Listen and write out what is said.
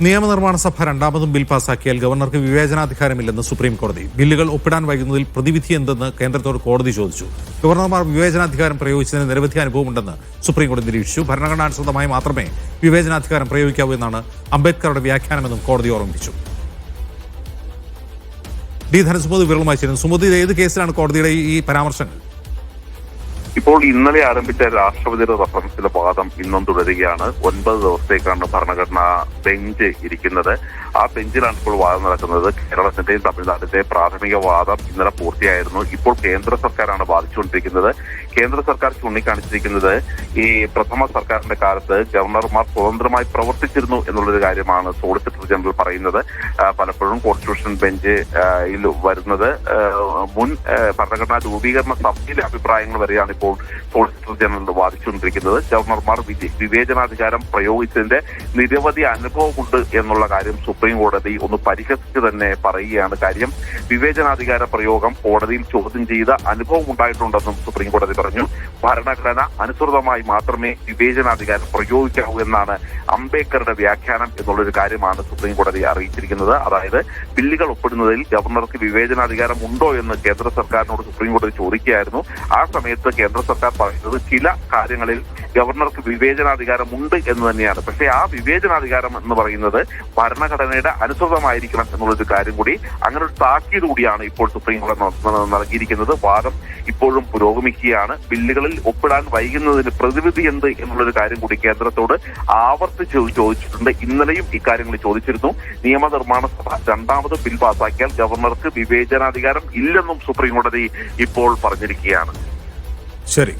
നിയമനിർമ്മാണ സഭ രണ്ടാമതും ബിൽ പാസാക്കിയാൽ ഗവർണർക്ക് വിവേചനാധികാരമില്ലെന്ന് സുപ്രീം കോടതി. ബില്ലുകൾ ഒപ്പിടാൻ വൈകുന്നതിൽ പ്രതിവിധി എന്തെന്ന് കേന്ദ്രത്തോട് കോടതി ചോദിച്ചു. ഗവർണർമാർ വിവേചനാധികാരം പ്രയോഗിച്ചതിന് നിരവധി അനുഭവമുണ്ടെന്ന് സുപ്രീം കോടതി നിരീക്ഷിച്ചു. ഭരണഘടനാനുസൃതമായി മാത്രമേ വിവേചനാധികാരം പ്രയോഗിക്കാവൂ എന്നാണ് അംബേദ്കറുടെ വ്യാഖ്യാനമെന്നും കോടതി ഓർമ്മിപ്പിച്ചു. ഡി ധനസുമതി വിരളുമായി ചേരുന്നു. സുമതി, ഏത് കേസിലാണ് കോടതിയുടെ ഈ പരാമർശങ്ങൾ? ഇപ്പോൾ ഇന്നലെ ആരംഭിച്ച രാഷ്ട്രപതിയുടെ റഫറൻസിലെ വാദം ഇന്നും തുടരുകയാണ്. 9 ദിവസത്തേക്കാണ് ഭരണഘടനാ ബെഞ്ച് ഇരിക്കുന്നത്. ആ ബെഞ്ചിലാണ് ഇപ്പോൾ വാദം നടക്കുന്നത്. കേരളത്തിന്റെയും തമിഴ്നാടിന്റെയും പ്രാഥമിക വാദം ഇന്നലെ പൂർത്തിയായിരുന്നു. ഇപ്പോൾ കേന്ദ്ര സർക്കാരാണ് വാദിച്ചുകൊണ്ടിരിക്കുന്നത്. കേന്ദ്ര സർക്കാർ ചൂണ്ടിക്കാണിച്ചിരിക്കുന്നത് ഈ പ്രഥമ സർക്കാരിന്റെ കാലത്ത് ഗവർണർമാർ സ്വതന്ത്രമായി പ്രവർത്തിച്ചിരുന്നു എന്നുള്ളൊരു കാര്യമാണ് സോളിസിറ്റർ ജനറൽ പറയുന്നത്. പലപ്പോഴും കോൺസ്റ്റിറ്റ്യൂഷൻ ബെഞ്ചിൽ വരുന്നത് മുൻ ഭരണഘടനാ രൂപീകരണ സഭയിലെ അഭിപ്രായങ്ങൾ വരെയാണ് ഇപ്പോൾ സോളിസിറ്റർ ജനറൽ വാദിച്ചുകൊണ്ടിരിക്കുന്നത്. ഗവർണർമാർ വിവേചനാധികാരം പ്രയോഗിച്ചതിന്റെ നിരവധി അനുഭവമുണ്ട് എന്നുള്ള കാര്യം സുപ്രീം കോടതി ഒന്ന് പരിഹസിച്ച് തന്നെ പറയുകയാണ്. കാര്യം വിവേചനാധികാര പ്രയോഗം കോടതിയിൽ ചോദ്യം ചെയ്ത അനുഭവം ഉണ്ടായിട്ടുണ്ടെന്നും സുപ്രീം കോടതി പറഞ്ഞു. ഭരണഘടന അനുസൃതമായി മാത്രമേ വിവേചനാധികാരം പ്രയോഗിക്കാവൂ എന്നാണ് അംബേദ്കറുടെ വ്യാഖ്യാനം എന്നുള്ളൊരു കാര്യമാണ് സുപ്രീം കോടതി അറിയിച്ചിരിക്കുന്നത്. അതായത് ബില്ലുകൾ ഒപ്പിടുന്നതിൽ ഗവർണർക്ക് വിവേചനാധികാരം ഉണ്ടോ എന്ന് കേന്ദ്ര സർക്കാരിനോട് സുപ്രീം കോടതി ചോദിക്കുകയായിരുന്നു. ആ സമയത്ത് കേന്ദ്ര സർക്കാർ പറയുന്നത് ചില കാര്യങ്ങളിൽ ഗവർണർക്ക് വിവേചനാധികാരം ഉണ്ട് എന്ന് തന്നെയാണ്. പക്ഷേ ആ വിവേചനാധികാരം എന്ന് പറയുന്നത് ഭരണഘടനയുടെ അനുസൃതമായിരിക്കണം എന്നുള്ളൊരു കാര്യം കൂടി, അങ്ങനെ ഒരു താക്കീത് കൂടിയാണ് ഇപ്പോൾ സുപ്രീം കോടതി നൽകിയിരിക്കുന്നത്. വാദം ഇപ്പോഴും പുരോഗമിക്കുകയാണ്. ബില്ലുകളിൽ ഒപ്പിടാൻ വൈകുന്നതിന് പ്രതിവിധി എന്ത് എന്നുള്ളൊരു കാര്യം കൂടി കേന്ദ്രത്തോട് ആവർത്തിച്ച് ചോദിച്ചിട്ടുണ്ട്. ഇന്നലെയും ഇക്കാര്യങ്ങൾ ചോദിച്ചിരുന്നു. നിയമനിർമ്മാണ സഭ രണ്ടാമത് ബിൽ പാസാക്കിയാൽ ഗവർണർക്ക് വിവേചനാധികാരം ഇല്ലെന്നും സുപ്രീം കോടതി ഇപ്പോൾ പറഞ്ഞിരിക്കുകയാണ്. ശരി.